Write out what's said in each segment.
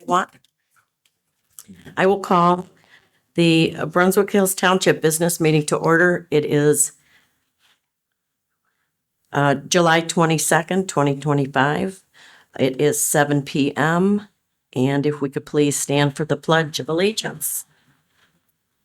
want. I will call the Brunswick Hills Township Business Meeting to order. It is July 22nd, 2025. It is 7 p.m. And if we could please stand for the Pledge of Allegiance.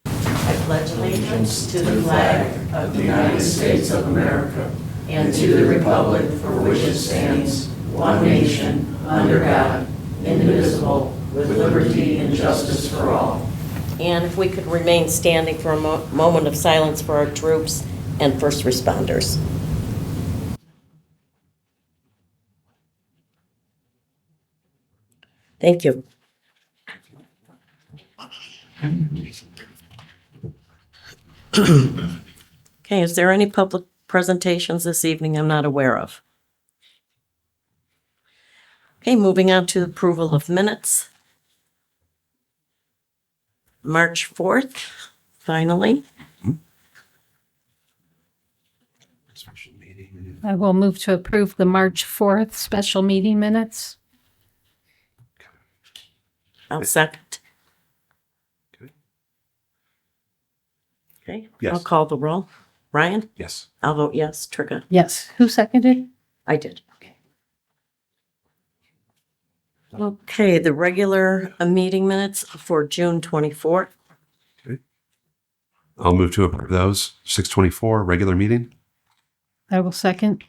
I pledge allegiance to the flag of the United States of America and to the republic for which it stands, one nation, under God, indivisible, with liberty and justice for all. And if we could remain standing for a moment of silence for our troops and first responders. Thank you. Okay, is there any public presentations this evening I'm not aware of? Okay, moving on to approval of minutes. March 4th, finally. Special meeting. I will move to approve the March 4th special meeting minutes. I'll second. Okay. Okay, Yes. I'll call the roll. Ryan? Yes. I'll vote yes. Trigger? Yes. Who seconded? I did. Okay, the regular meeting minutes for June 24th. I'll move to approve those. 6:24 regular meeting. I will second.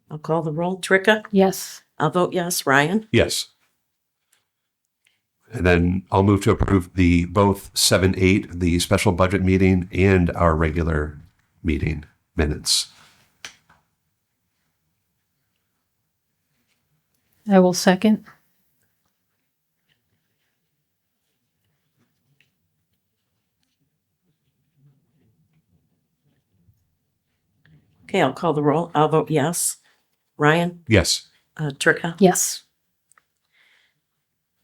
I'll call the roll. Tricka? Yes. I'll vote yes. Ryan? Yes. And then I'll move to approve the both 7-8, the special budget meeting, and our regular meeting minutes. I will second. Okay, I'll call the roll. I'll vote yes. Ryan? Yes. Tricka? Yes.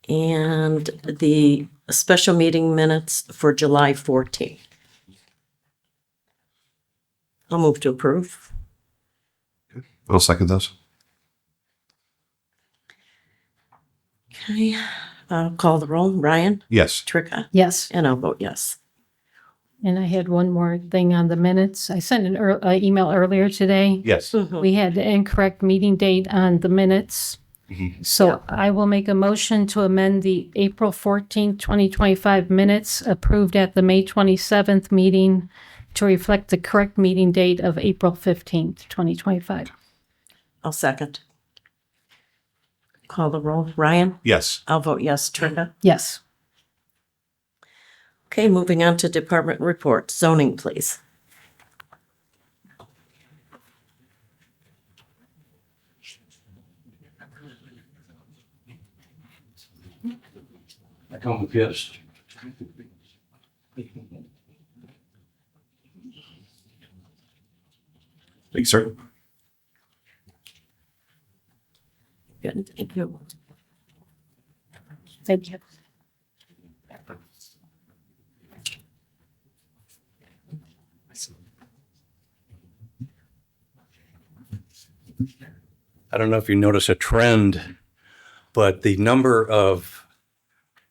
And the special meeting minutes for July 14th. I'll move to approve. I'll second those. Okay, I'll call the roll. Ryan? Yes. Tricka? Yes. And I'll vote yes. And I had one more thing on the minutes. I sent an email earlier today. Yes. We had the incorrect meeting date on the minutes. So Yeah. I will make a motion to amend the April 14th, 2025 minutes approved at the May 27th meeting to reflect the correct meeting date of April 15th, 2025. I'll second. Call the roll. Ryan? Yes. I'll vote yes. Tricka? Yes. Okay, moving on to department reports. Zoning, please. I come with gifts. Thanks, sir. Good, thank you. Thank you. I don't know if you notice a trend, but the number of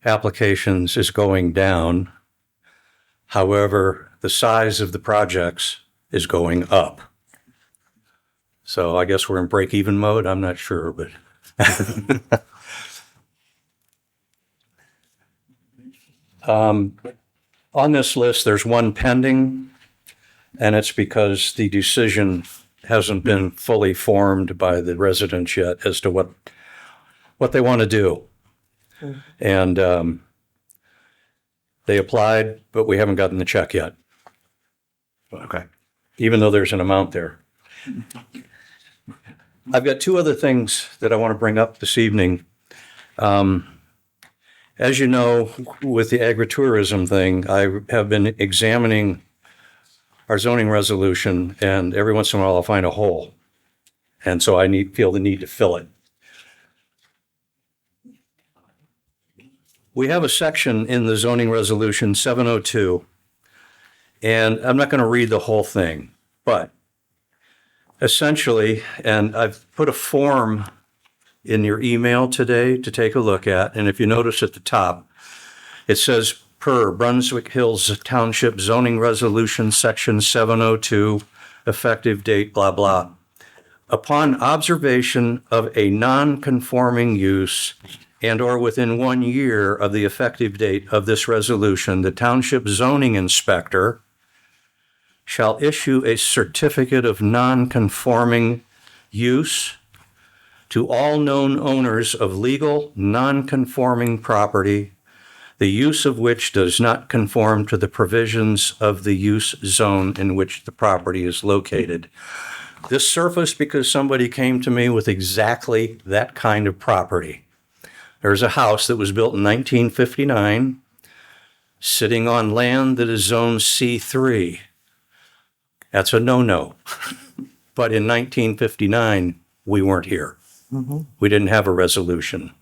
applications is going down. However, the size of the projects is going up. So I guess we're in break-even mode. I'm not sure, but on this list, there's one pending, and it's because the decision hasn't been fully formed by the residents yet as to what they want to do. And they applied, but we haven't gotten the check yet, Okay. even though there's an amount there. I've got two other things that I want to bring up this evening. As you know, with the agritourism thing, I have been examining our zoning resolution, and every once in a while I'll find a hole. And so I feel the need to fill it. We have a section in the zoning resolution 702, and I'm not going to read the whole thing, but essentially, and I've put a form in your email today to take a look at. And if you notice at the top, it says per Brunswick Hills Township Zoning Resolution, Section 702, effective date, blah, blah. Upon observation of a non-conforming use and or within 1 year of the effective date of this resolution, the township zoning inspector shall issue a certificate of non-conforming use to all known owners of legal non-conforming property, the use of which does not conform to the provisions of the use zone in which the property is located. This surfaced because somebody came to me with exactly that kind of property. There's a house that was built in 1959, sitting on land that is zone C3. That's a no-no. But in 1959, we weren't here. We didn't have a resolution.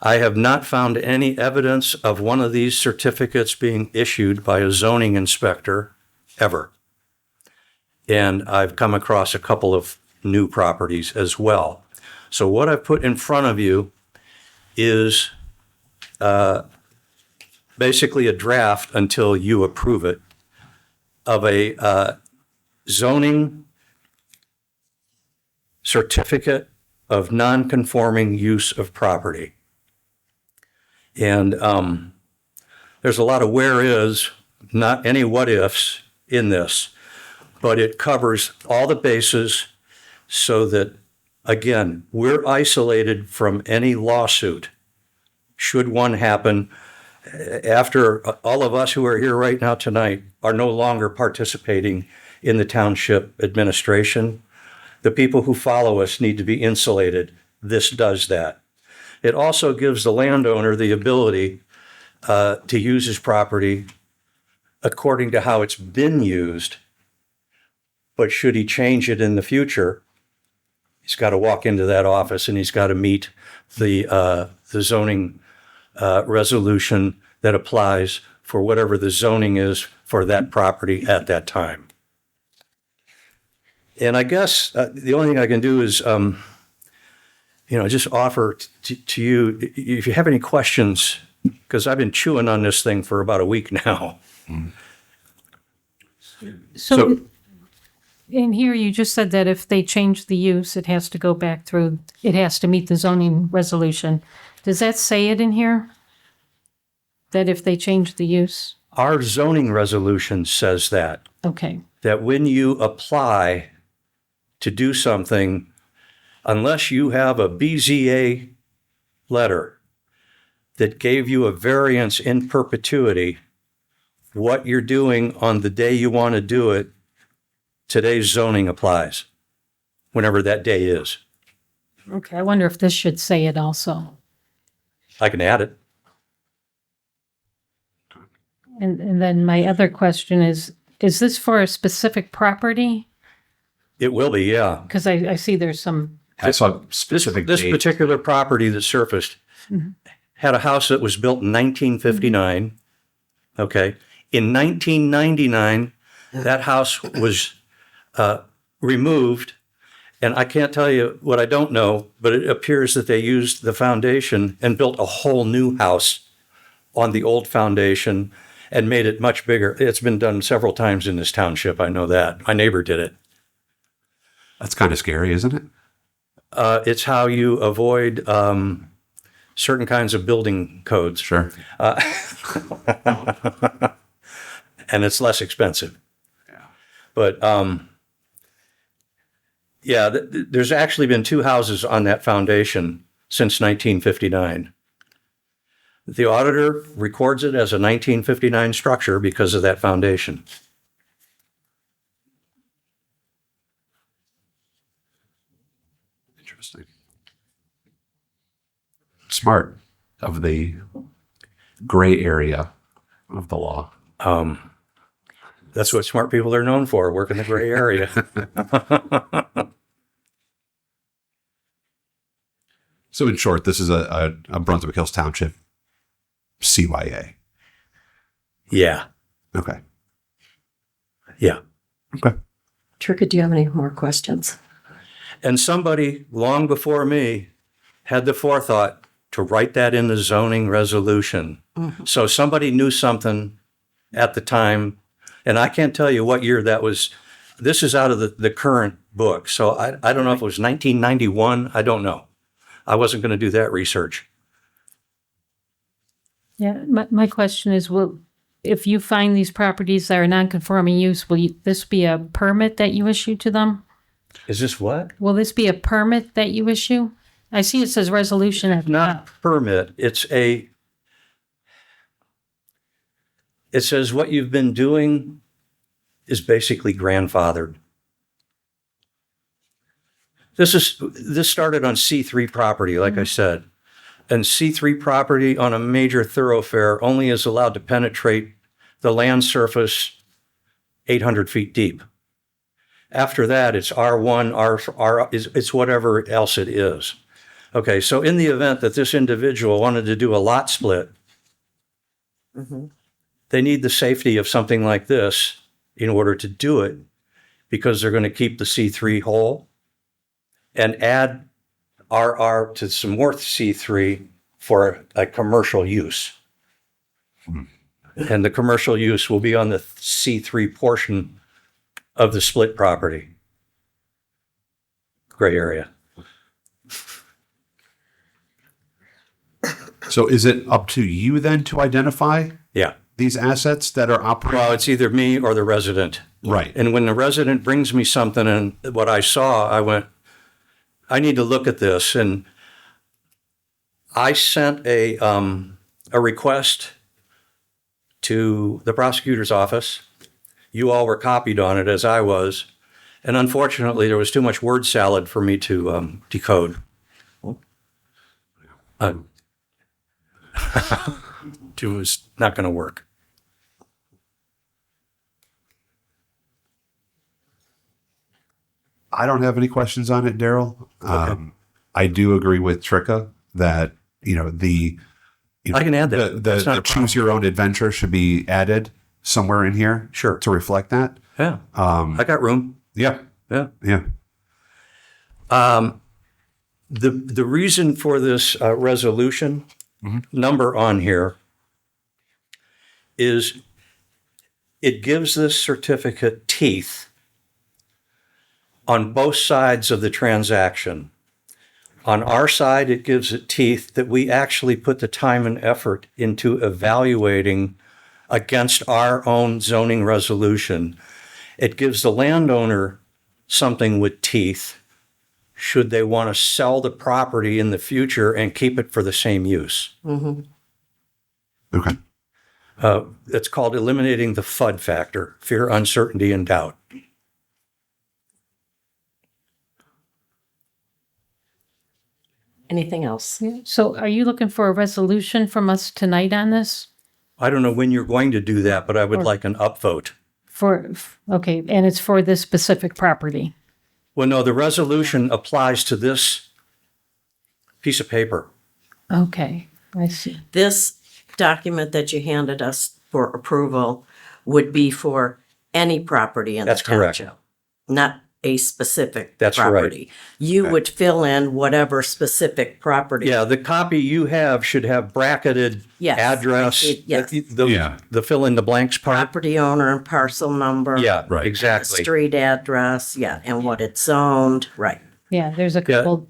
I have not found any evidence of one of these certificates being issued by a zoning inspector ever. And I've come across a couple of new properties as well. So what I've put in front of you is basically a draft until you approve it of a zoning certificate of non-conforming use of property. And there's a lot of where is, not any what ifs in this, but it covers all the bases so that, again, we're isolated from any lawsuit should one happen after all of us who are here right now tonight are no longer participating in the township administration. The people who follow us need to be insulated. This does that. It also gives the landowner the ability to use his property according to how it's been used. But should he change it in the future, he's got to walk into that office and he's got to meet the zoning resolution that applies for whatever the zoning is for that property at that time. And I guess the only thing I can do is, just offer to you, if you have any questions, because I've been chewing on this thing for about a week now. So in here, you just said that if they change the use, it has to go back through, it has to meet the zoning resolution. Does that say it in here? That if they change the use? Our zoning resolution says that. Okay. That when you apply to do something, unless you have a BZA letter that gave you a variance in perpetuity, what you're doing on the day you want to do it, today's zoning applies, whenever that day is. Okay, I wonder if this should say it also. I can add it. And then my other question is this for a specific property? It will be, yeah. Because I see there's some, I saw specific This date. particular property that surfaced had a house that was built in 1959. Okay. In 1999, that house was removed. And I can't tell you what I don't know, but it appears that they used the foundation and built a whole new house on the old foundation and made it much bigger. It's been done several times in this township. I know that. My neighbor did it. That's kind of scary, isn't it? It's how you avoid certain kinds of building codes. Sure. And it's less expensive. Yeah. But there's actually been two houses on that foundation since 1959. The auditor records it as a 1959 structure because of that foundation. Interesting. Smart of the gray area of the law. That's what smart people are known for, work in the gray area. So in short, this is a Brunswick Hills Township CYA. Yeah. Okay. Yeah. Okay. Tricka, do you have any more questions? And somebody long before me had the forethought to write that in the zoning resolution. So somebody knew something at the time, and I can't tell you what year that was. This is out of the current book. So I don't know if it was 1991. I don't know. I wasn't going to do that research. Yeah, my question is, if you find these properties that are non-conforming use, this be a permit that you issue to them? Is this what? Will this be a permit that you issue? I see it says resolution at the Not top. permit. It says what you've been doing is basically grandfathered. This started on C3 property, like I said. And C3 property on a major thoroughfare only is allowed to penetrate the land surface 800 feet deep. After that, it's R1, it's whatever else it is. Okay, so in the event that this individual wanted to do a lot split, they need the safety of something like this in order to do it, because they're going to keep the C3 whole and add RR to some more C3 for a commercial use. And the commercial use will be on the C3 portion of the split property. Gray area. So is it up to you then to identify Yeah. these assets that are operating? Well, it's either me or the resident. Right. And when the resident brings me something and what I saw, I went, I need to look at this. And I sent a request to the prosecutor's office. You all were copied on it, as I was. And unfortunately, there was too much word salad for me to decode. It was not going to work. I don't have any questions on it, Daryl. I do agree with Tricka that, I can add that. That's not the a problem. choose your own adventure should be added somewhere in here. Sure. To reflect that. Yeah. I got room. Yeah. Yeah. Yeah. The reason for this resolution number on here is it gives this certificate teeth on both sides of the transaction. On our side, it gives it teeth that we actually put the time and effort into evaluating against our own zoning resolution. It gives the landowner something with teeth should they want to sell the property in the future and keep it for the same use. Okay. It's called eliminating the FUD factor, fear, uncertainty, and doubt. Anything else? So are you looking for a resolution from us tonight on this? I don't know when you're going to do that, but I would like an upvote. Okay, and it's for this specific property? Well, no, the resolution applies to this piece of paper. Okay, I see. This document that you handed us for approval would be for any property in the That's correct. township, not a specific That's right. property. You would fill in whatever specific property. Yeah, the copy you have should have bracketed Yes, address. yes. The fill in the blanks part. Property owner and parcel number. Yeah, Right. exactly. Street address, yeah, and what it's zoned, right. Yeah, there's a couple,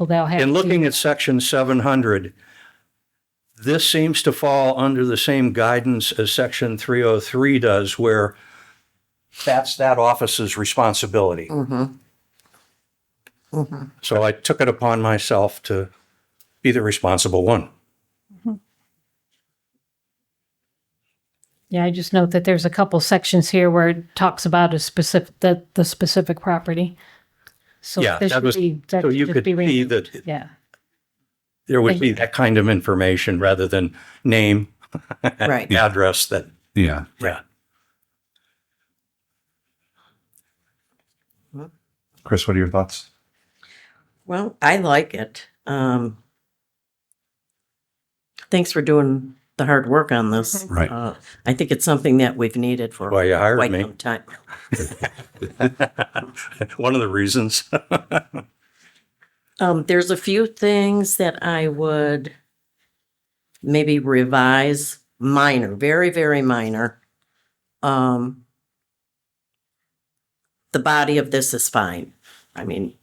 that'll have. In to- looking at section 700, this seems to fall under the same guidance as section 303 does, where that's that office's responsibility. So I took it upon myself to be the responsible one. Yeah, I just note that there's a couple sections here where it talks about the specific property. So Yeah, this that should was, be- that so you should could be see removed. that Yeah, there would be that kind of information rather than name, Right. address that, Yeah. yeah. Chris, what are your thoughts? Well, I like it. Thanks for doing the hard work on this. Right. I think it's something that we've needed for Why you hired quite me. some time. One of the reasons. There's a few things that I would maybe revise, minor, very, very minor. The body of this is fine. I mean,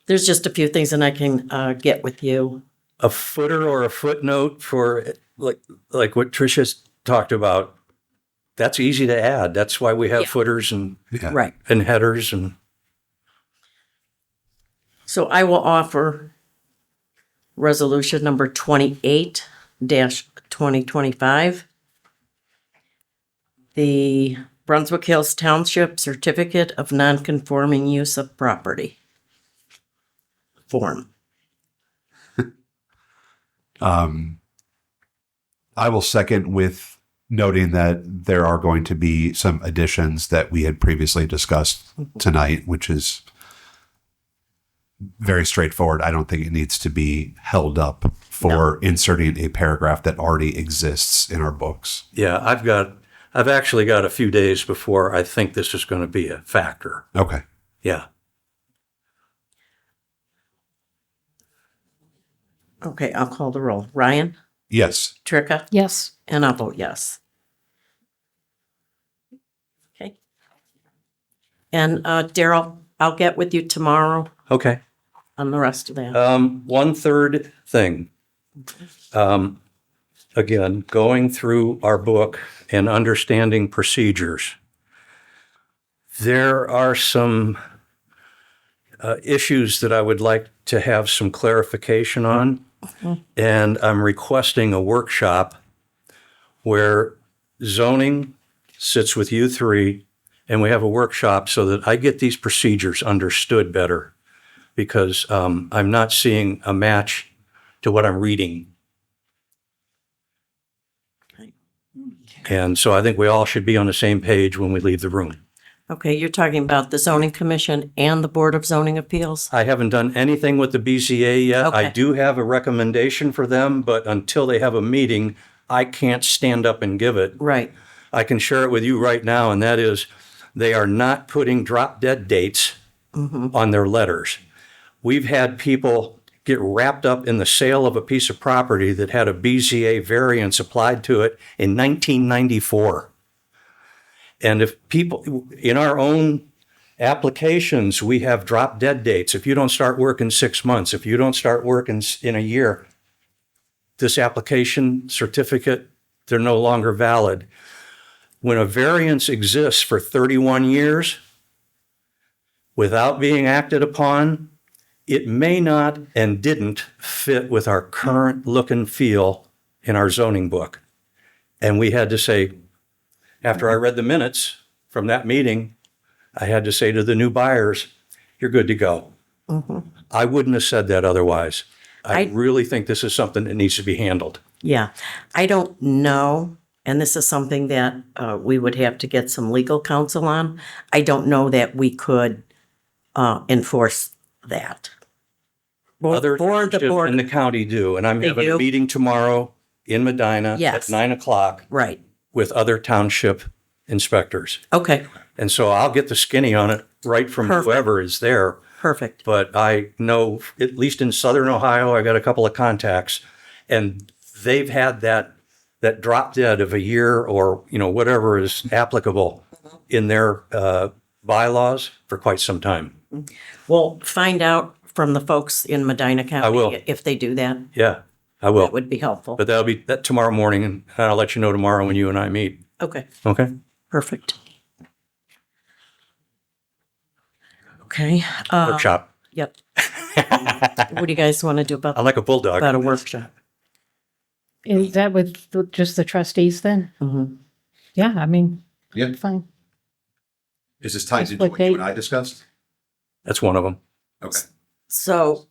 there's just a few things and I can get with you. A footer or a footnote for like what Tricia's talked about. That's easy to add. That's why we have Yeah. footers and Yeah. Right. headers and So I will offer resolution number 28-2025. The Brunswick Hills Township Certificate of Nonconforming Use of Property form. I will second with noting that there are going to be some additions that we had previously discussed tonight, which is very straightforward. I don't think it needs to be held up for inserting a paragraph that already exists in our books. yeah, I've actually got a few days before I think this is going to be a factor. Okay. Yeah. Okay, I'll call the roll. Ryan, Yes. Tricka, Yes. and I'll vote yes. Okay. And Daryl, I'll get with you tomorrow Okay. on the rest of that. One third thing. Again, going through our book and understanding procedures. There are some issues that I would like to have some clarification on. And I'm requesting a workshop where zoning sits with you three and we have a workshop so that I get these procedures understood better because I'm not seeing a match to what I'm reading. And so I think we all should be on the same page when we leave the room. Okay, you're talking about the zoning commission and the Board of Zoning Appeals? I haven't done anything with the BZA yet. I Okay. do have a recommendation for them, but until they have a meeting, I can't stand up and give it. Right. I can share it with you right now, and that is they are not putting drop dead dates on their letters. We've had people get wrapped up in the sale of a piece of property that had a BZA variance applied to it in 1994. And if people, in our own applications, we have drop dead dates. If you don't start work in 6 months, if you don't start work in a year, this application certificate, they're no longer valid. When a variance exists for 31 years without being acted upon, it may not and didn't fit with our current look and feel in our zoning book. And we had to say, after I read the minutes from that meeting, I had to say to the new buyers, you're good to go. I wouldn't have said that otherwise. I really think this is something that needs to be handled. Yeah. I don't know, and this is something that we would have to get some legal counsel on. I don't know that we could enforce that. Other For the townships board, in the county do, and I'm They having a do? meeting tomorrow in Medina Yes. at 9:00 right. with other township inspectors. Okay, And so I'll get the skinny on it right from Perfect. whoever is there. perfect. But I know, at least in Southern Ohio, I got a couple of contacts, and they've had that drop dead of a year or, whatever is applicable in their bylaws for quite some time. We'll find out from the folks in Medina County. will. If they do that. Yeah, I will. That would be helpful. But that'll be that tomorrow morning, and I'll let you know tomorrow when you and I meet. Okay, Okay? perfect. Okay, Workshop. yep. What do you guys want to do I like a bulldog. about a workshop? Is that with just the trustees then? Mhm. Yeah, I mean, Yeah. fine. Is this tied Just into what what you they- and I discussed? That's one of them. Okay. So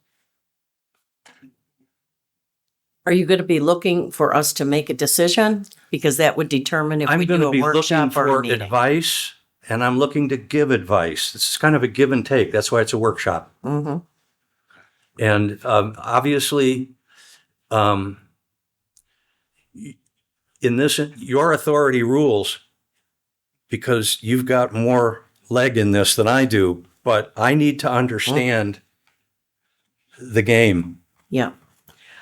are you going to be looking for us to make a decision? Because that would determine if I'm we going do to a be looking workshop or a for meeting. advice, and I'm looking to give advice. It's kind of a give and take. That's why it's a workshop. Mhm. And obviously, in this, your authority rules because you've got more leg in this than I do, but I need to understand the game. Yeah.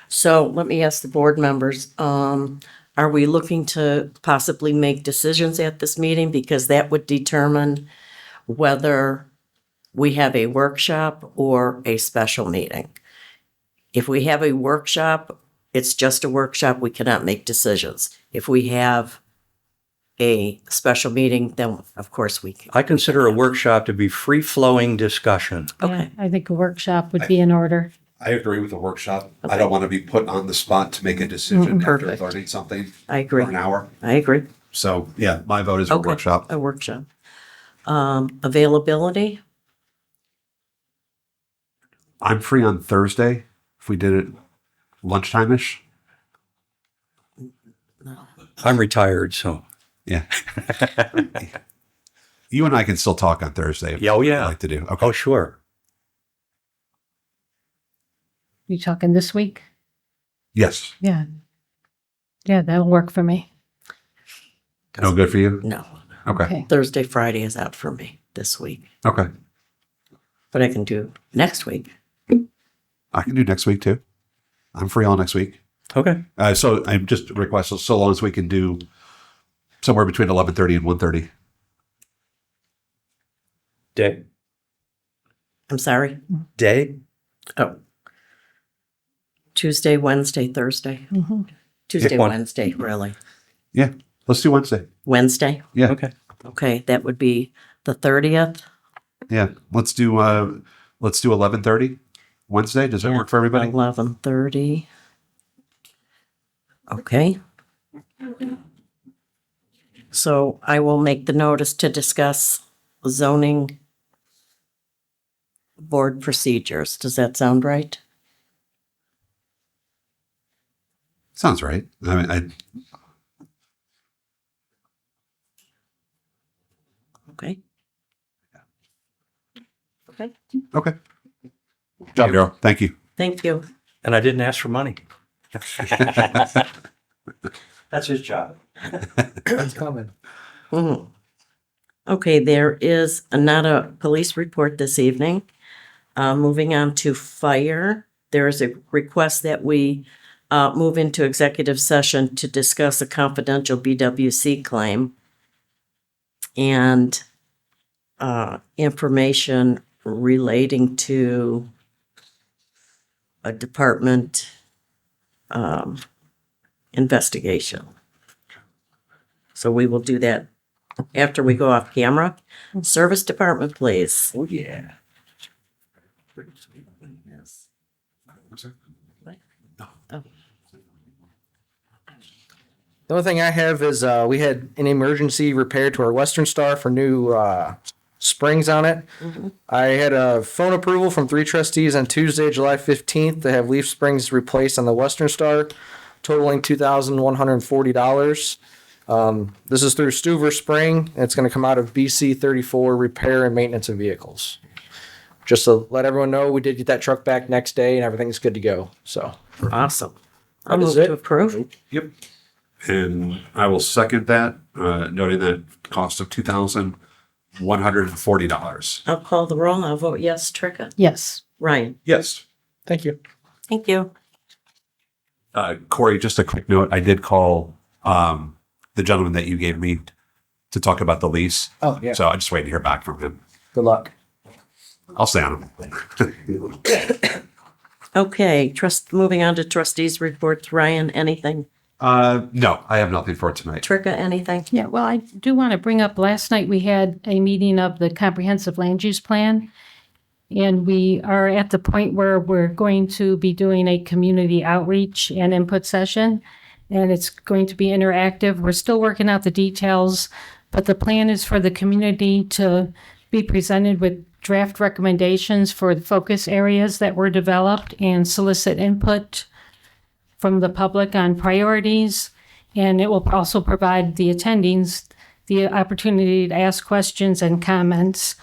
So let me ask the board members, are we looking to possibly make decisions at this meeting? Because that would determine whether we have a workshop or a special meeting. If we have a workshop, it's just a workshop, we cannot make decisions. If we have a special meeting, then of course we can. I consider a workshop to be free-flowing discussion. Okay. I think a workshop would be in order. I agree with the workshop. I don't want to be put on the spot to make a decision after Perfect. learning something I agree. for an hour. I agree. So yeah, my vote is a Okay. workshop. A workshop. Availability? I'm free on Thursday. If we did it lunchtime-ish. I'm retired, so. Yeah. You and I can still talk on Thursday. If Yeah, oh, yeah. you'd like to do. Okay. Oh, sure. You talking this week? Yes. Yeah. Yeah, that'll work for me. No good for you? No. Okay. Okay. Thursday, Friday is out for me this week, Okay. but I can do next week. I can do next week too. I'm free all next week. Okay. So I'm just requesting so long as we can do somewhere between 11:30 and 1:30. Day. I'm sorry. Day? Oh. Tuesday, Wednesday, Thursday. Mhm. Tuesday, Pick one. Wednesday, really. Yeah. Let's do Wednesday. Wednesday? Yeah. Okay. Okay, that would be the 30th. Yeah. Let's do 11:30 Wednesday. Does that work for everybody? 11:30. Okay. So I will make the notice to discuss zoning board procedures. Does that sound right? Sounds right. I mean, Okay. Okay, okay. Good job, Daryl. Thank you. thank you. And I didn't ask for money. That's his job. It's coming. Mhm. Okay, there is not a police report this evening. Moving on to fire, there is a request that we move into executive session to discuss a confidential BWC claim and information relating to a department investigation. So we will do that after we go off camera. Service department, please. Oh, yeah. Oh. The only thing I have is we had an emergency repair to our Western Star for new springs on it. I had a phone approval from 3 trustees on Tuesday, July 15th to have leaf springs replaced on the Western Star, totaling $2,140. This is through Stuver Spring, and it's going to come out of BC 34 repair and maintenance of vehicles. Just to let everyone know, we did get that truck back next day and everything's good to go. So Awesome. I'll That move is to it. approve. Yep. And I will second that, noting that cost of $2,140. I'll call the roll. I'll vote yes. Tricka? Yes. Ryan? Yes. thank you. Thank you. Corey, just a quick note. I did call the gentleman that you gave me to talk about the lease. Oh, yeah. So I just waiting to hear back from him. Good luck. I'll stay on him. Okay, moving on to trustees reports. Ryan, anything? No, I have nothing for tonight. Tricka, anything? Yeah, well, I do want to bring up, last night we had a meeting of the comprehensive land use plan. And we are at the point where we're going to be doing a community outreach and input session. And it's going to be interactive. We're still working out the details, but the plan is for the community to be presented with draft recommendations for the focus areas that were developed and solicit input from the public on priorities. And it will also provide the attendings the opportunity to ask questions and comments.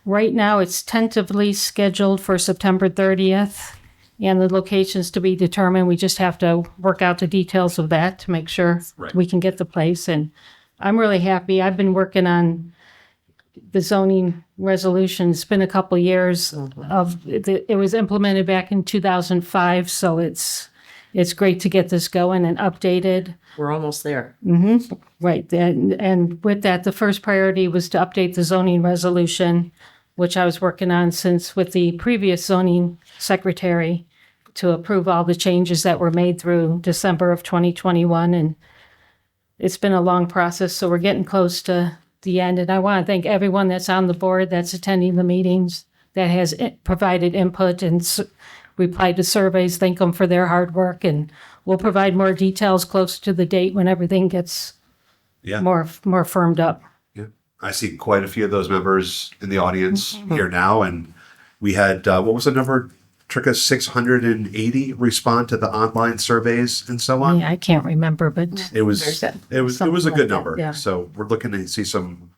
Right now, it's tentatively scheduled for September 30th, and the locations to be determined. We just have to work out the details of that to make sure Right. we can get the place. And I'm really happy. I've been working on the zoning resolution. It's been a couple years it was implemented back in 2005. So it's great to get this going and updated. We're almost there. Right. And with that, the first priority was to update the zoning resolution, which I was working on since with the previous zoning secretary to approve all the changes that were made through December of 2021. And it's been a long process, so we're getting close to the end. And I want to thank everyone that's on the board that's attending the meetings, that has provided input and replied to surveys. Thank them for their hard work. And we'll provide more details close to the date when everything gets Yeah. more firmed up. Yeah. I see quite a few of those members in the audience here now. And we had, what was the number? Tricka 680 respond to the online surveys and so on. Yeah, I can't remember, but It was Something a like good that, number. yeah. So we're looking to see some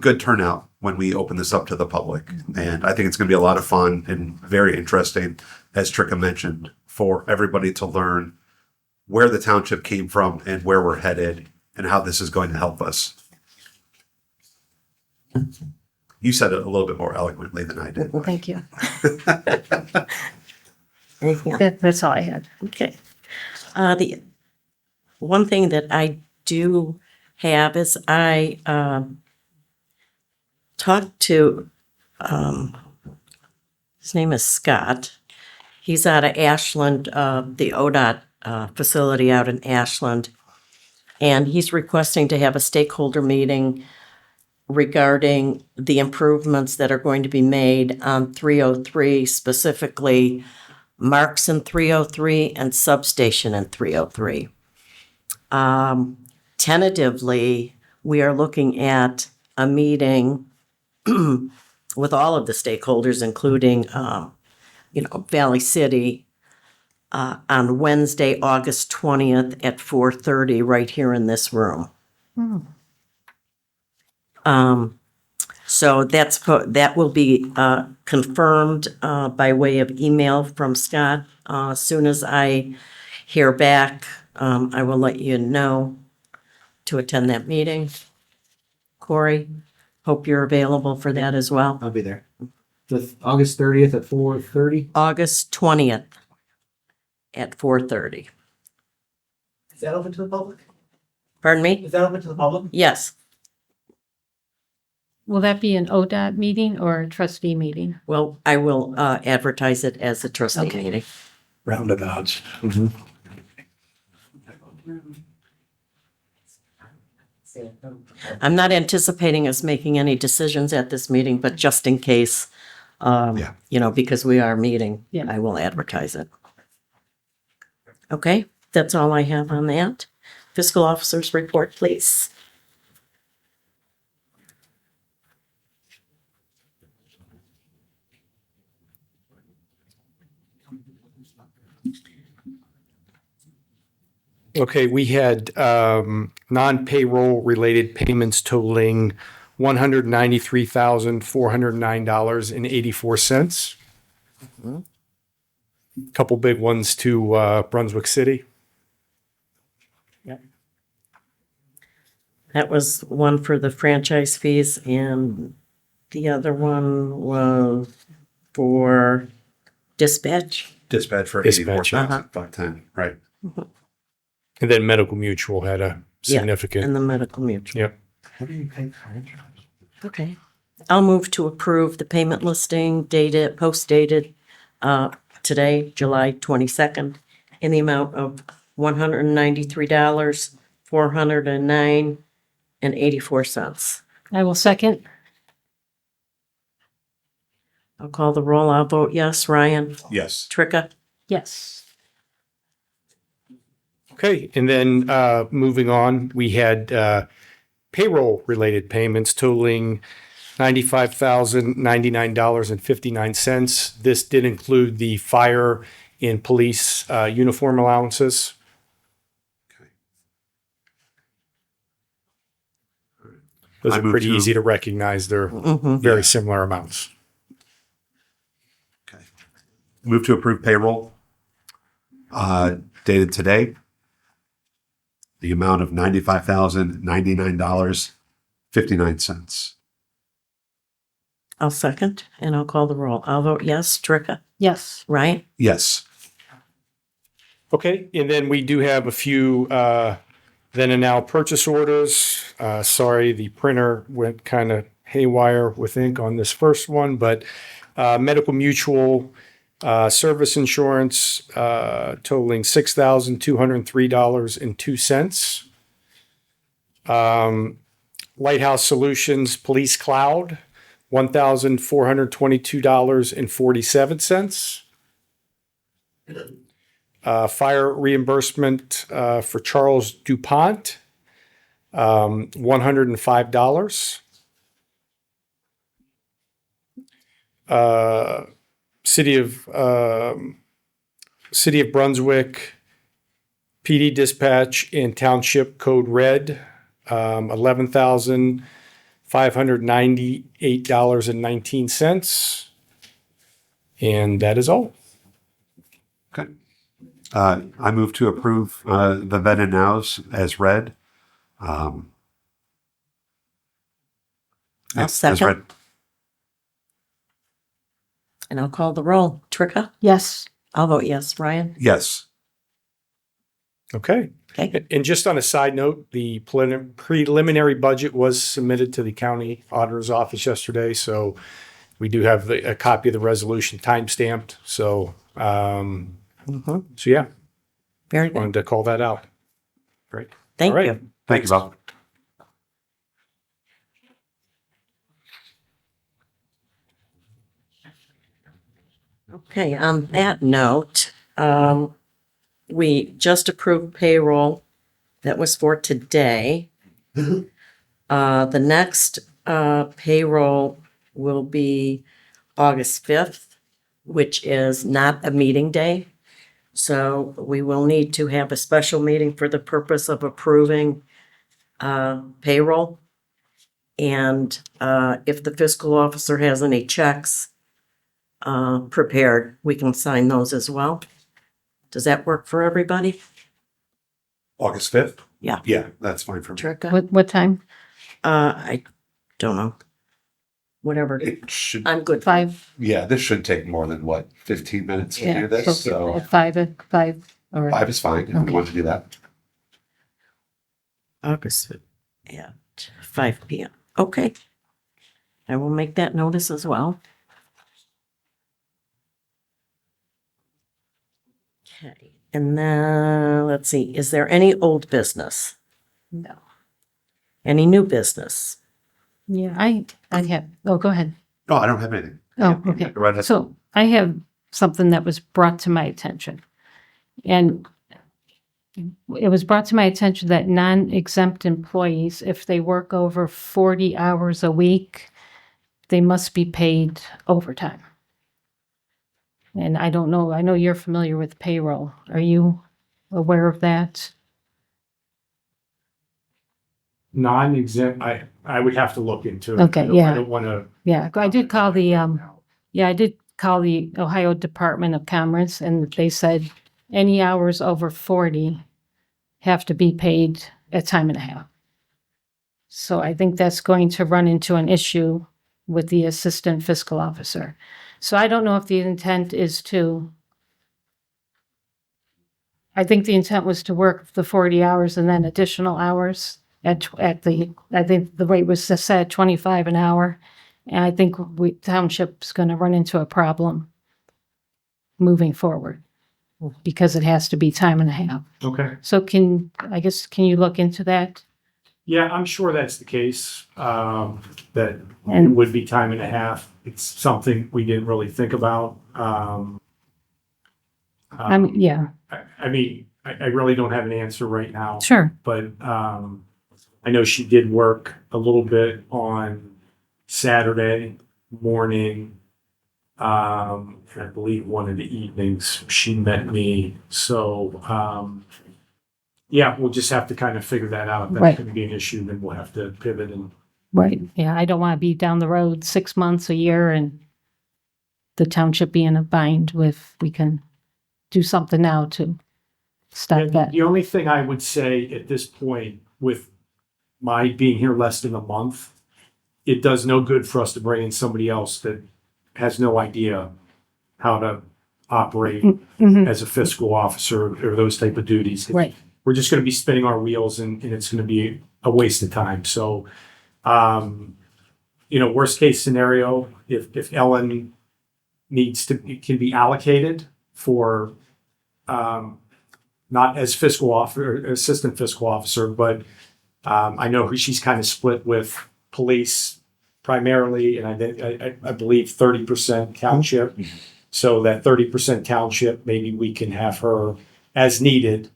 good turnout when we open this up to the public. And I think it's going to be a lot of fun and very interesting, as Tricka mentioned, for everybody to learn where the township came from and where we're headed and how this is going to help us. You said it a little bit more eloquently than I did. thank you. Anything else? That's all I had. Okay. The one thing that I do have is I talked to, his name is Scott. He's out of Ashland, the ODOT facility out in Ashland. And he's requesting to have a stakeholder meeting regarding the improvements that are going to be made on 303, specifically marks in 303 and substation in 303. Tentatively, we are looking at a meeting with all of the stakeholders, including, Valley City, on Wednesday, August 20th at 4:30, right here in this room. So that will be confirmed by way of email from Scott. As soon as I hear back, I will let you know to attend that meeting. Corey, hope you're available for that as well. I'll be there. The August 30th at 4:30. August 20th at 4:30. Is that open to the public? Pardon me? Is that open to the public? Yes. Will that be an ODOT meeting or a trustee meeting? Well, I will advertise it as a trustee Okay. meeting. Roundabouts. I'm not anticipating us making any decisions at this meeting, but just in case, Yeah. because we are meeting, Yeah. I will advertise it. Okay, that's all I have on that. Fiscal officer's report, please. Okay, we had non-payroll related payments totaling $193,409.84. Couple big ones to Brunswick City. That was one for the franchise fees, and the other one was for dispatch. Dispatch for Dispatch, 84,510. Right. And then Medical Mutual had a Yeah, significant. and the medical mutual. Yep. What do you pay for insurance? Okay. I'll move to approve the payment listing post-dated today, July 22nd, in the amount of $193,409.84. I will second. I'll call the roll. I'll vote yes. Ryan? Yes. Tricka? Yes. Okay, and then moving on, we had payroll related payments totaling $95,099.59. This did include the fire and police uniform allowances. Those I are move pretty to- easy to recognize. They're Mm-hmm. very similar amounts. Okay. Move to approve payroll dated today. The amount of $95,099.59. I'll second, and I'll call the roll. I'll vote yes. Tricka, Yes. Ryan? Yes. Okay, and then we do have a few then and now purchase orders. Sorry, the printer went kind of haywire with ink on this first one, but medical mutual service insurance totaling $6,203.02. Lighthouse Solutions Police Cloud, $1,422.47. Fire reimbursement for Charles DuPont, $105. City of Brunswick PD dispatch in Township Code Red, $11,598.19. And that is all. Okay. I move to approve the then and nows as read. I'll As second, read. and I'll call the roll. Tricka? Yes. I'll vote yes. Ryan? Yes. Okay. Okay. And just on a side note, the preliminary budget was submitted to the county auditor's office yesterday. So we do have a copy of the resolution timestamped. So, yeah, Very good. wanted to call that out. Great. Thank All right. you. Thank you, Bob. Okay, on that note, we just approved payroll that was for today. The next payroll will be August 5th, which is not a meeting day. So we will need to have a special meeting for the purpose of approving payroll. And if the fiscal officer has any checks prepared, we can sign those as well. Does that work for everybody? August 5th? Yeah. Yeah, that's fine for me. Tricka? What time? I don't know. Whatever. It should, I'm good. 5? yeah, this should take more than 15 minutes to do this. So At 5, or 5 is fine if we want to do that. August at 5 p.m. Okay. I will make that notice as well. Okay, and then, let's see, is there any old business? No. Any new business? Yeah, I have, go ahead. No, I don't have anything. Oh, okay. Go right ahead. So I have something that was brought to my attention. And it was brought to my attention that non-exempt employees, if they work over 40 hours a week, they must be paid overtime. And I don't know, I know you're familiar with payroll. Are you aware of that? Non-exempt, I would have to look into it. Okay, yeah. I don't want to. Yeah, I did call the Ohio Department of Commerce, and they said any hours over 40 have to be paid at time and a half. So I think that's going to run into an issue with the assistant fiscal officer. So I don't know if the intent is to, I think the intent was to work the 40 hours and then additional hours I think the rate was set at 25 an hour. And I think township's going to run into a problem moving forward because it has to be time and a half. Okay. So can you look into that? Yeah, I'm sure that's the case, that it And- would be time and a half. It's something we didn't really think about. I mean, yeah, I mean, I really don't have an answer right now, sure. but I know she did work a little bit on Saturday morning. I believe one of the evenings she met me. So, yeah, we'll just have to kind of figure that out. If that's Right. going to be an issue, then we'll have to pivot and Right. Yeah, I don't want to be down the road 6 months, a year, and the township be in a bind with, we can do something now to stop And that. the only thing I would say at this point, with my being here less than a month, it does no good for us to bring in somebody else that has no idea how to operate as a fiscal officer or those type of duties. Right. We're just going to be spinning our wheels and it's going to be a waste of time. So, worst case scenario, if Ellen can be allocated for, not as fiscal officer, assistant fiscal officer, but I know she's kind of split with police primarily, and I believe 30% township. So that 30% township, maybe we can have her as needed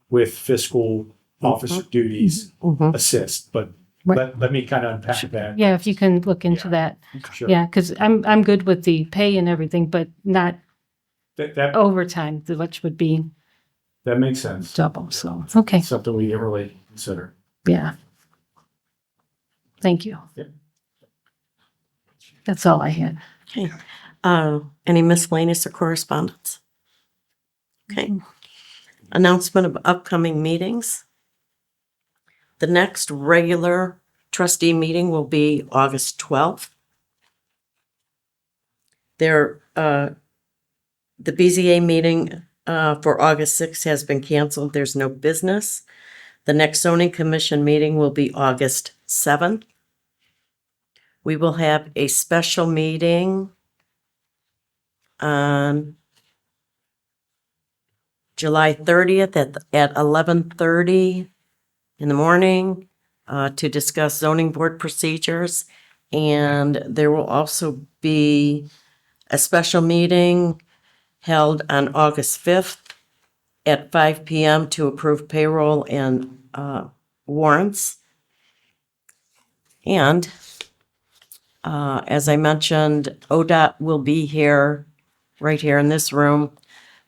with fiscal officer duties assist. But Right. let me kind of unpack that. Yeah, if you can look into that. Sure. Yeah, because I'm good with the pay and everything, but not That overtime, which would be makes sense. double. So, okay, Something we didn't really consider. yeah. Thank you. Yeah. That's all I had. Okay. Any miscellaneous or correspondence? Okay. Announcement of upcoming meetings. The next regular trustee meeting will be August 12th. The BZA meeting for August 6th has been canceled. There's no business. The next zoning commission meeting will be August 7th. We will have a special meeting on July 30th at 11:30 in the morning to discuss zoning board procedures. And there will also be a special meeting held on August 5th at 5 p.m. to approve payroll and warrants. And as I mentioned, ODOT will be here, right here in this room,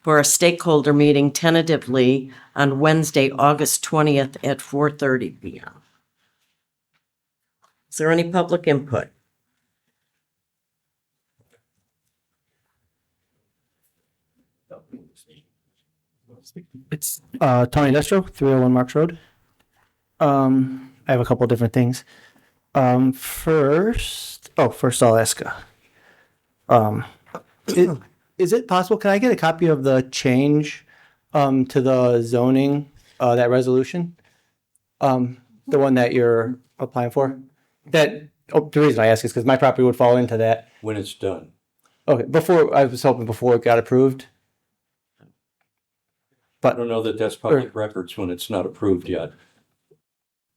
for a stakeholder meeting tentatively on Wednesday, August 20th at 4:30 p.m. Is there any public input? It's Tony Destro, 301 Marks Road. I have a couple different things. First I'll ask. Is it possible? Can I get a copy of the change to the zoning that resolution? The one that you're applying for. The reason I ask is because my property would fall into that. When it's done. Okay, I was hoping before it got approved. I don't know that that's public records when it's not approved yet.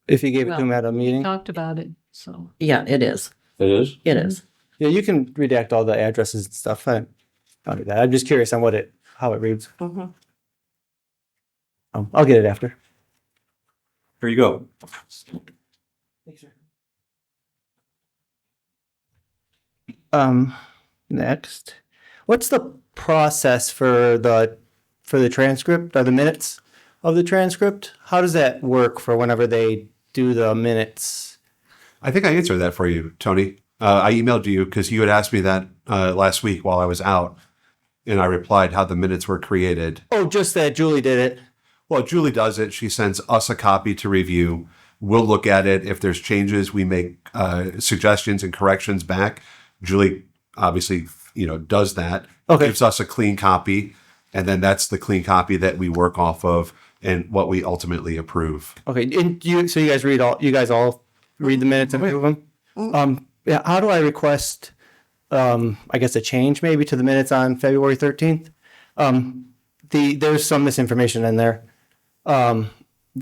If you gave it to him at a meeting. Talked about it, so. Yeah, it is. It is? It is. Yeah, you can redact all the addresses and stuff. I'll do that. I'm just curious on how it reads. Mhm. I'll get it after. Here you go. Next, what's the process for the transcript or the minutes of the transcript? How does that work for whenever they do the minutes? I think I answered that for you, Tony. I emailed you because you had asked me that last week while I was out, and I replied how the minutes were created. Oh, just that Julie did it. Well, Julie does it. She sends us a copy to review. We'll look at it. If there's changes, we make suggestions and corrections back. Julie obviously, does that. Okay. Gives us a clean copy, and then that's the clean copy that we work off of and what we ultimately approve. Okay, and you guys all read the minutes and approve them? Yeah, how do I request, I guess a change maybe to the minutes on February 13th? There's some misinformation in there.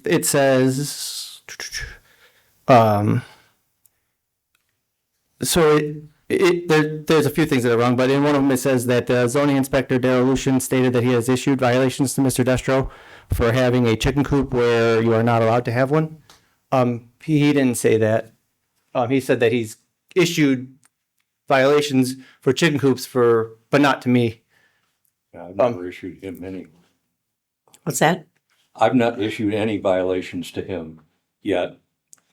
It says, there's a few things that are wrong, but in one of them it says that zoning inspector Darrell Lucian stated that he has issued violations to Mr. Destro for having a chicken coop where you are not allowed to have one. He didn't say that. He said that he's issued violations for chicken coops but not to me. I've never issued him any. What's that? I've not issued any violations to him yet.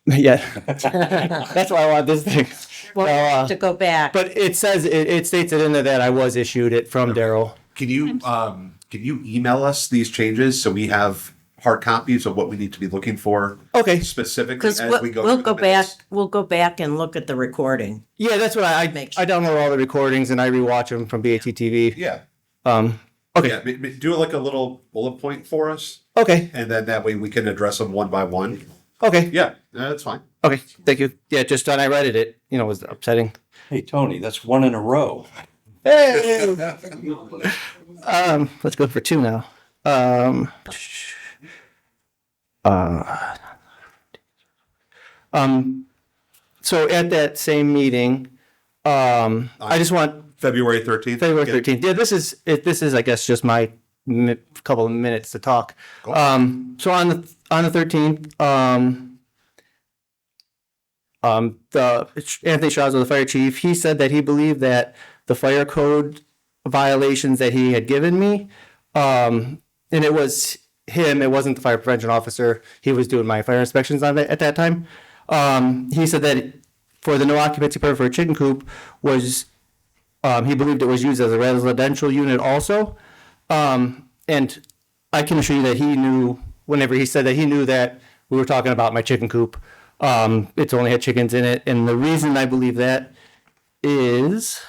Yeah. That's why I want this thing. Well, to go back. But it says, it states it in there that I was issued it from Daryl. Can you email us these changes so we have hard copies of what we need to be looking for Okay. specifically Because as we go we'll through go the minutes? back, we'll go back and look at the recording. Yeah, that's what I download all the recordings and I rewatch them from B.A.T TV. Yeah. Okay. Yeah. Do like a little bullet point for us, Okay. and then that way we can address them one by one. Okay. Yeah, that's fine. Okay. Thank you. Yeah, just when I read it, it was upsetting. Hey, Tony, that's one in a row. Hey. Let's go for two now. So at that same meeting, I just want February 13th. February 13th. Yeah, this is, I guess, just my couple of minutes to talk. Cool. So on the 13th, the Anthony Shawzo, the fire chief, he said that he believed that the fire code violations that he had given me, and it was him, it wasn't the fire prevention officer. He was doing my fire inspections on it at that time. He said that for the no occupancy permit for a chicken coop was, he believed it was used as a residential unit also. And I can assure you that he knew, whenever he said that, he knew that we were talking about my chicken coop. It's only had chickens in it. And the reason I believe that is,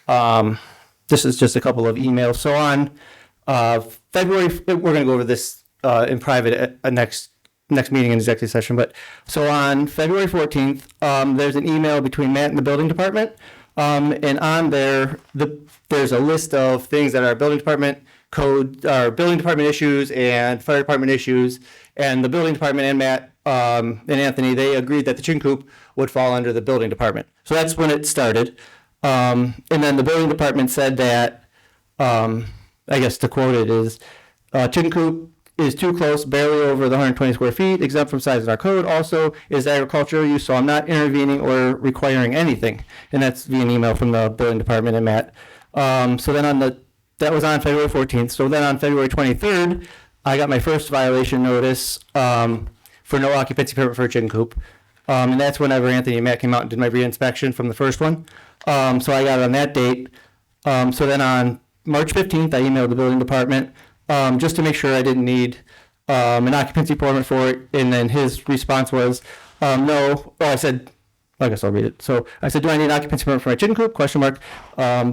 this is just a couple of emails. So on February, we're going to go over this in private at next meeting in executive session. But so on February 14th, there's an email between Matt and the building department. And on there, there's a list of things that are building department code, building department issues and fire department issues. And the building department and Matt and Anthony, they agreed that the chicken coop would fall under the building department. So that's when it started. And then the building department said that, I guess to quote it is, chicken coop is too close, barely over the 120 square feet, exempt from size in our code. Also is agricultural use, so I'm not intervening or requiring anything. And that's via an email from the building department and Matt. So then that was on February 14th. So then on February 23rd, I got my first violation notice for no occupancy permit for a chicken coop. And that's whenever Anthony and Matt came out and did my re-inspection from the first one. So I got it on that date. So then on March 15th, I emailed the building department just to make sure I didn't need an occupancy permit for it. And then his response was, no. Oh, I said, I guess I'll read it. So I said, do I need an occupancy permit for my chicken coop? Question mark.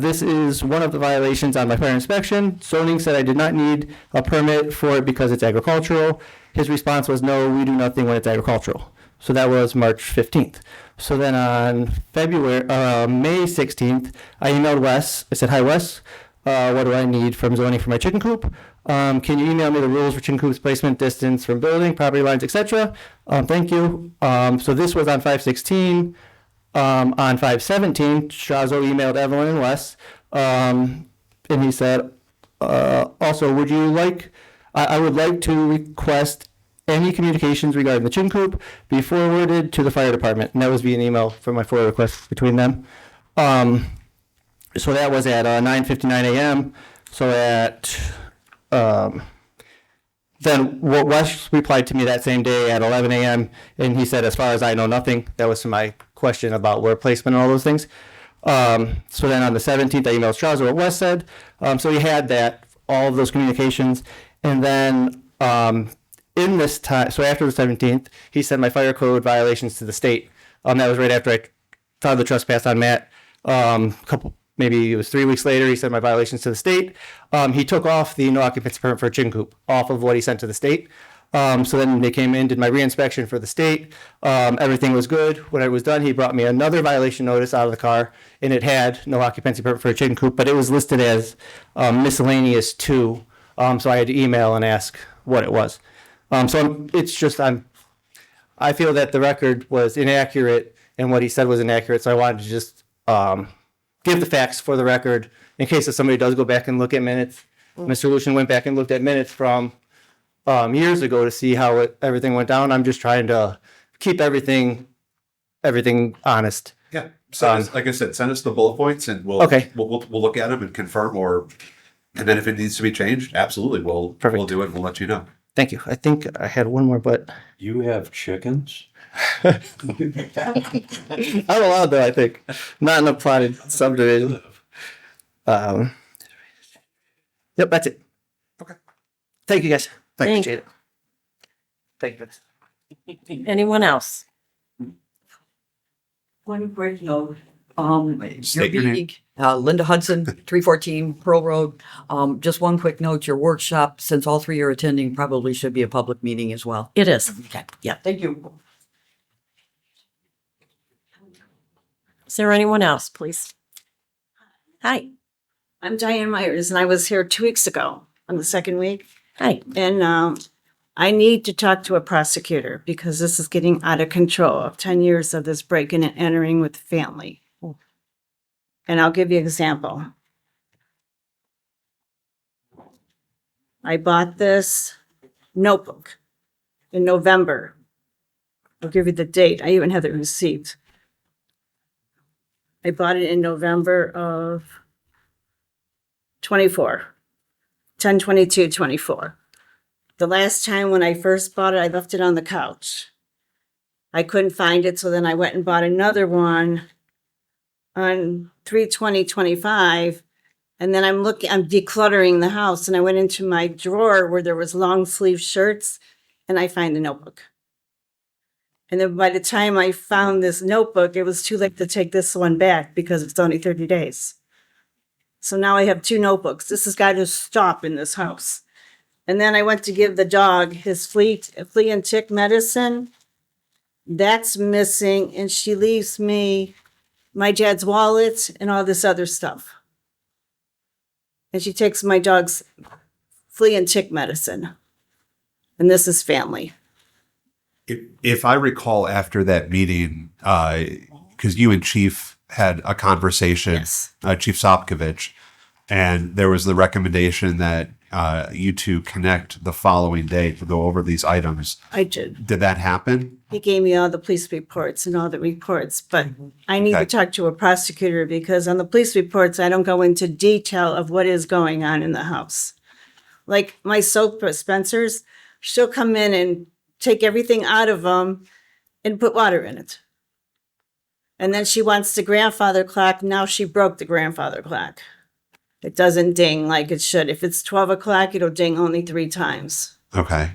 This is one of the violations on my fire inspection. Zoning said I did not need a permit for it because it's agricultural. His response was, no, we do nothing when it's agricultural. So that was March 15th. So then on May 16th, I emailed Wes. I said, hi, Wes. What do I need from zoning for my chicken coop? Can you email me the rules for chicken coops, placement, distance from building, property lines, etc.? Thank you. So this was on 5/16. On 5/17, Shawzo emailed Evelyn and Wes, and he said, also, would you like, I would like to request any communications regarding the chicken coop be forwarded to the fire department. And that was via an email from my FOIA request between them. So that was at 9:59 a.m. So at then Wes replied to me that same day at 11 a.m. and he said, as far as I know, nothing. That was my question about where placement and all those things. So then on the 17th, I emailed Shawzo what Wes said. So he had that, all of those communications. And then in this time, so after the 17th, he sent my fire code violations to the state. That was right after I filed the trespass on Matt. Maybe it was 3 weeks later, he sent my violations to the state. He took off the no occupancy permit for a chicken coop off of what he sent to the state. So then they came in, did my reinspection for the state. Everything was good. When it was done, he brought me another violation notice out of the car, and it had no occupancy permit for a chicken coop, but it was listed as miscellaneous 2. So I had to email and ask what it was. So it's just, I feel that the record was inaccurate and what he said was inaccurate. So I wanted to just give the facts for the record in case if somebody does go back and look at minutes. Mr. Lucian went back and looked at minutes from years ago to see how everything went down. I'm just trying to keep everything honest. Yeah. So like I said, send us the bullet points and we'll look at them and confirm, and then if it needs to be changed, absolutely, we'll do it and we'll let you know. Thank you. I think I had one more, but You have chickens? I'm allowed though, I think. Not in a plotted subdivision. Yep, that's it. Okay. Thank you guys. Thank- Appreciate it. Thank you. Anyone else? One quick note, State your name. meeting, Linda Hudson, 314 Pearl Road. Just one quick note, your workshop, since all three are attending, probably should be a public meeting as well. It is. Okay. Yeah. Thank you. Is there anyone else, please? Hi. I'm Diane Myers, and I was here 2 weeks ago on the second week. Hi. And I need to talk to a prosecutor because this is getting out of control of 10 years of this breaking and entering with family. And I'll give you an example. I bought this notebook in November. I'll give you the date. I even have the receipt. I bought it in November of 24, 10/22/24. The last time when I first bought it, I left it on the couch. I couldn't find it, so then I went and bought another one on 3/20/25. And then I'm decluttering the house, and I went into my drawer where there was long sleeve shirts, and I find the notebook. And then by the time I found this notebook, it was too late to take this one back because it's only 30 days. So now I have 2 notebooks. This has got to stop in this house. And then I went to give the dog his flea and tick medicine. That's missing, and she leaves me my dad's wallet and all this other stuff. And she takes my dog's flea and tick medicine. And this is family. If I recall after that meeting, because you and Chief had a conversation, Yes. Chief Sopkovich, and there was the recommendation that you two connect the following day to go over these items. I did. Did that happen? He gave me all the police reports and all the reports, but I need Okay. to talk to a prosecutor because on the police reports, I don't go into detail of what is going on in the house. Like my soap dispensers, she'll come in and take everything out of them and put water in it. And then she wants the grandfather clock. Now she broke the grandfather clock. It doesn't ding like it should. If it's 12 o'clock, it'll ding only 3 times. Okay.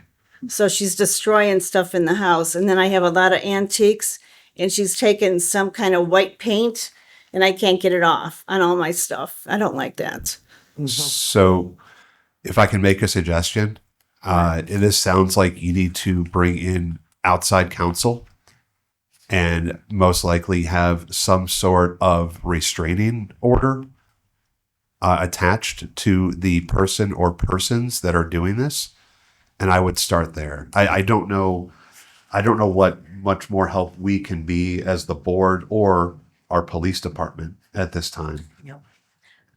So she's destroying stuff in the house. And then I have a lot of antiques, and she's taken some kind of white paint, and I can't get it off on all my stuff. I don't like that. So, if I can make a suggestion, this sounds like you need to bring in outside counsel and most likely have some sort of restraining order attached to the person or persons that are doing this. And I would start there. I don't know what much more help we can be as the board or our police department at this time.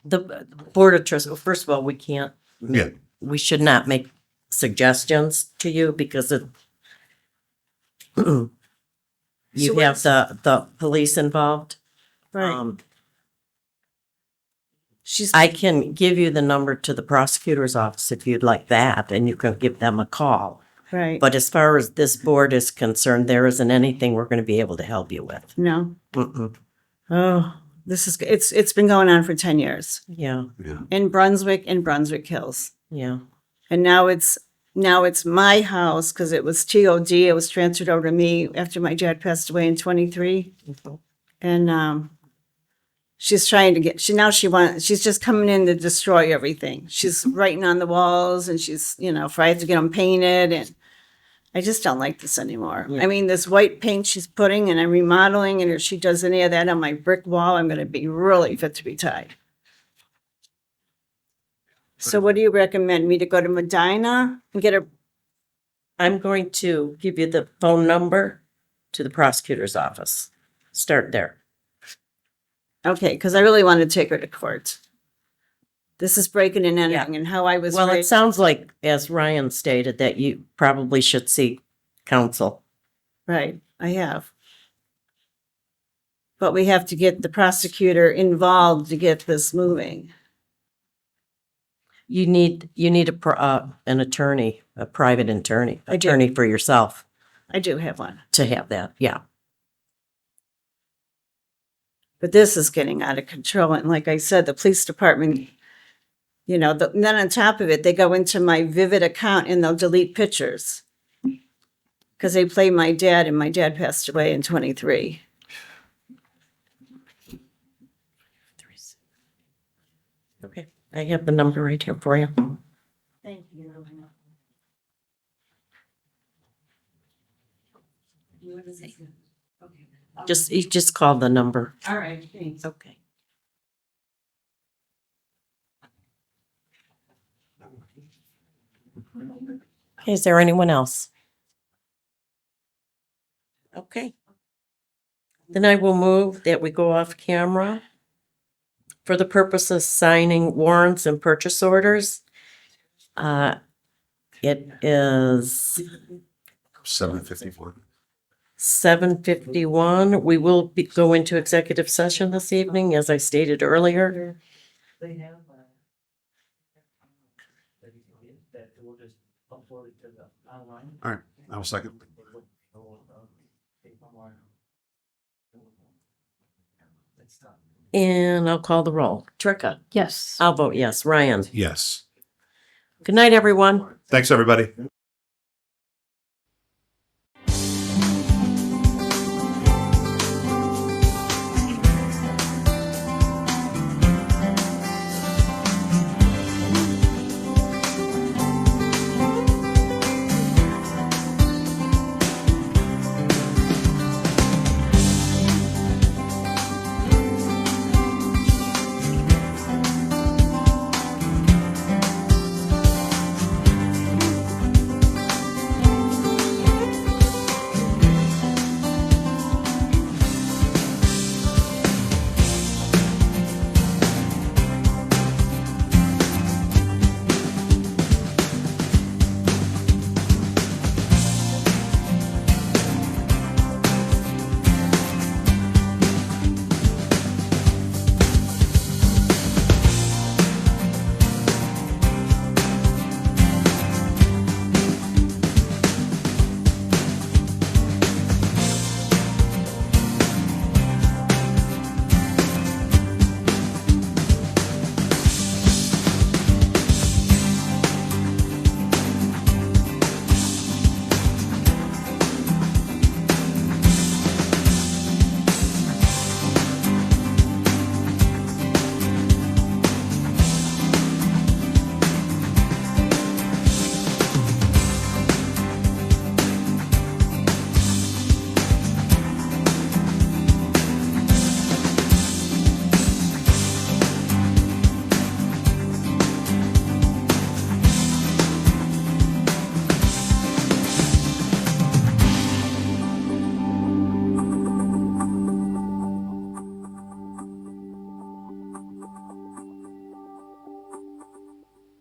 The Board of Trustees, first of all, we can't, Yeah. we should not make suggestions to you because it, you have the police involved. Right. She's I can give you the number to the prosecutor's office if you'd like that, and you can give them a call. right. But as far as this board is concerned, there isn't anything we're going to be able to help you with. No. Mm-mm. Oh, it's been going on for 10 years Yeah, in Brunswick and Brunswick Hills. yeah. And now it's my house because it was TOD. It was transferred over to me after my dad passed away in 23. And she's trying to she's just coming in to destroy everything. She's writing on the walls, and she's, if I have to get them painted, and I just don't like this anymore. Yeah. I mean, this white paint she's putting, and I'm remodeling, and if she does any of that on my brick wall, I'm going to be really fit to be tied. So what do you recommend? Me to go to Medina and get a, I'm going to give you the phone number to the prosecutor's office. Start there. okay, because I really want to take her to court. This is breaking and entering, and how I was Well, it raised. sounds like, as Ryan stated, that you probably should seek counsel. Right, I have. But we have to get the prosecutor involved to get this moving. You need an attorney, a private attorney, I do. attorney for yourself I do have one. to have that, yeah. But this is getting out of control. And like I said, the police department, and then on top of it, they go into my Vivid account and they'll delete pictures. Because they play my dad, and my dad passed away in 23. Okay, I have the number right here for you. Thank you. You just call the number. All right, thanks. Okay. Okay, is there anyone else? Okay. Then I will move that we go off camera for the purpose of signing warrants and purchase orders. It is 7:51. 7:51. We will go into executive session this evening, as I stated earlier. All right, I will second. And I'll call the roll. Tricka. Yes. I'll vote yes. Ryan. Yes. Good night, everyone. Thanks, everybody.